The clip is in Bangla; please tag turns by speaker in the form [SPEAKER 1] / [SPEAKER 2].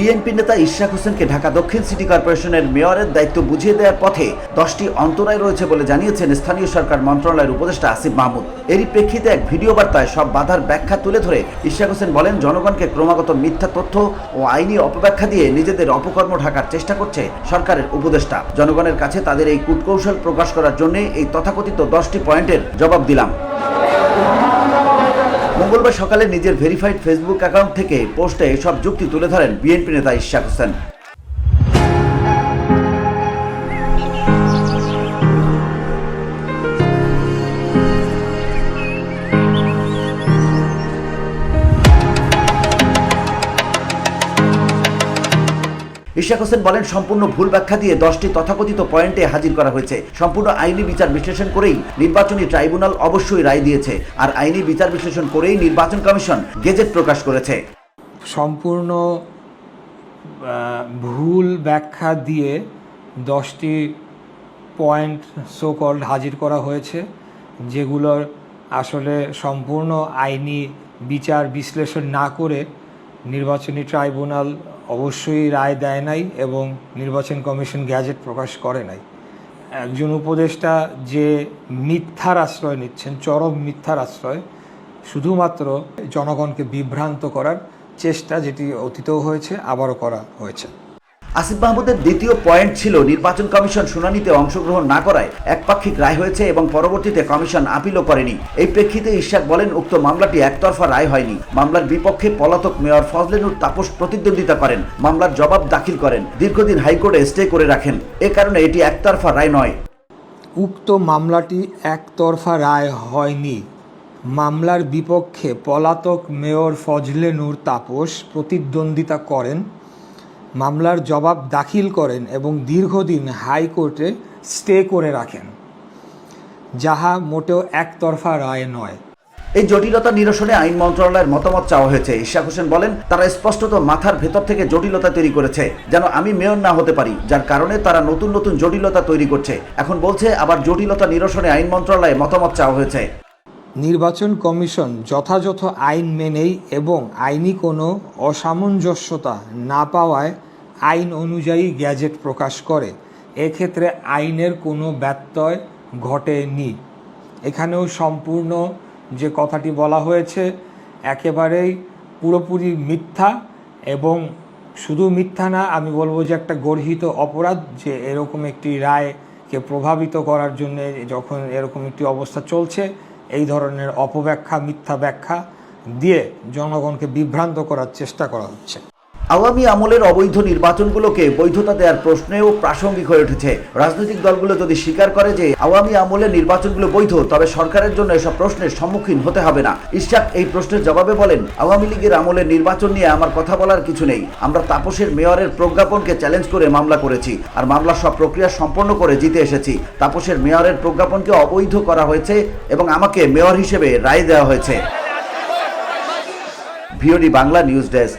[SPEAKER 1] বিএনপি নেতা ইশরাক হোসেনকে ঢাকা দক্ষিণ সিটি কর্পোরেশনের মেয়রের দায়িত্ব বুঝিয়ে দেওয়ার পথে 10টি অন্তরায় রয়েছে বলে জানিয়েছেন স্থানীয় সরকার মন্ত্রণালয়ের উপদেষ্টা আসিফ মাহমুদ। এরই প্রেক্ষিতে এক ভিডিও বার্তায় সব বাধার ব্যাখ্যা তুলে ধরে ইশরাক হোসেন বলেন, জনগণকে ক্রমাগত মিথ্যা তথ্য ও আইনি অপব্যাখ্যা দিয়ে নিজেদের অপকর্ম ঢাকার চেষ্টা করছে সরকারের উপদেষ্টা। জনগণের কাছে তাদের এই কূটকৌশল প্রকাশ করার জন্য এই তথাকথিত 10টি পয়েন্টের জবাব দিলাম। মঙ্গলবার সকালে নিজের ভেরিফাইড ফেসবুক অ্যাকাউন্ট থেকে পোস্টে এসব যুক্তি তুলে ধরেন বিএনপি নেতা ইশরাক হোসেন। ইশরাক হোসেন বলেন, সম্পূর্ণ ভুল ব্যাখ্যা দিয়ে 10টি তথাকথিত পয়েন্টে হাজির করা হয়েছে। সম্পূর্ণ আইনি বিচার বিশ্লেষণ করেই নির্বাচনী ট্রাইব্যুনাল অবশ্যই রায় দিয়েছে, আর আইনি বিচার বিশ্লেষণ করেই নির্বাচন কমিশন গেজেট প্রকাশ করেছে।
[SPEAKER 2] সম্পূর্ণ ভুল ব্যাখ্যা দিয়ে 10টি পয়েন্ট সো কল্ড হাজির করা হয়েছে, যেগুলোর আসলে সম্পূর্ণ আইনি বিচার বিশ্লেষণ না করে নির্বাচনী ট্রাইব্যুনাল অবশ্যই রায় দেয় নাই এবং নির্বাচন কমিশন গ্যাজেট প্রকাশ করে নাই। একজন উপদেষ্টা যে মিথ্যার আশ্রয় নিচ্ছেন, চরম মিথ্যার আশ্রয়, শুধুমাত্র জনগণকে বিভ্রান্ত করার চেষ্টা, যেটি অতীতেও হয়েছে, আবারও করা হয়েছে।
[SPEAKER 1] আসিফ মাহমুদের দ্বিতীয় পয়েন্ট ছিল, নির্বাচন কমিশন শুনানিতে অংশগ্রহণ না করায় একপাক্ষিক রায় হয়েছে এবং পরবর্তীতে কমিশন আপিলও করেনি। এই প্রেক্ষিতে ইশরাক বলেন, উক্ত মামলাটি একতরফা রায় হয়নি। মামলার বিপক্ষে পলাতক মেয়র ফজলে নূর তাপস প্রতিদ্বন্দ্বিতা করেন, মামলার জবাব দাখিল করেন, দীর্ঘদিন হাইকোর্টে স্টে করে রাখেন। এ কারণে এটি একতরফা রায় নয়।
[SPEAKER 2] উক্ত মামলাটি একতরফা রায় হয়নি। মামলার বিপক্ষে পলাতক মেয়র ফজলে নূর তাপস প্রতিদ্বন্দ্বিতা করেন, মামলার জবাব দাখিল করেন এবং দীর্ঘদিন হাইকোর্টে স্টে করে রাখেন, যাহা মোটেও একতরফা রায় নয়।
[SPEAKER 1] এই জটিলতা নিরসনে আইন মন্ত্রণালয়ের মতামত চাওয়া হয়েছে। ইশরাক হোসেন বলেন, তারা স্পষ্টত মাথার ভেতর থেকে জটিলতা তৈরি করেছে, যেন আমি মেয়র না হতে পারি, যার কারণে তারা নতুন নতুন জটিলতা তৈরি করছে। এখন বলছে আবার জটিলতা নিরসনে আইন মন্ত্রণালয়ে মতামত চাওয়া হয়েছে।
[SPEAKER 2] নির্বাচন কমিশন যথাযথ আইন মেনেই এবং আইনি কোনো অসামঞ্জস্যতা না পাওয়ায় আইন অনুযায়ী গ্যাজেট প্রকাশ করে। এক্ষেত্রে আইনের কোনো ব্যত্যয় ঘটেনি। এখানেও সম্পূর্ণ যে কথাটি বলা হয়েছে একেবারেই পুরোপুরি মিথ্যা, এবং শুধু মিথ্যা না, আমি বলবো যে একটা গর্হিত অপরাধ, যে এরকম একটি রায়কে প্রভাবিত করার জন্য যখন এরকম একটি অবস্থা চলছে, এই ধরনের অপব্যাখ্যা, মিথ্যা ব্যাখ্যা দিয়ে জনগণকে বিভ্রান্ত করার চেষ্টা করা হচ্ছে।
[SPEAKER 1] আওয়ামী আমলের অবৈধ নির্বাচনগুলোকে বৈধতা দেওয়ার প্রশ্নেও প্রাসঙ্গিক হয়ে উঠেছে। রাজনৈতিক দলগুলো যদি স্বীকার করে যে আওয়ামী আমলের নির্বাচনগুলো বৈধ, তবে সরকারের জন্য এসব প্রশ্নের সম্মুখীন হতে হবে না। ইশরাক এই প্রশ্নের জবাবে বলেন, আওয়ামী লীগের আমলের নির্বাচন নিয়ে আমার কথা বলার কিছু নেই। আমরা তাপসের মেয়রের প্রজ্ঞাপনকে চ্যালেঞ্জ করে মামলা করেছি, আর মামলার সব প্রক্রিয়া সম্পন্ন করে জিতে এসেছি। তাপসের মেয়রের প্রজ্ঞাপনকে অবৈধ করা হয়েছে এবং আমাকে মেয়র হিসেবে রায় দেওয়া হয়েছে। VOD Bangla news desk.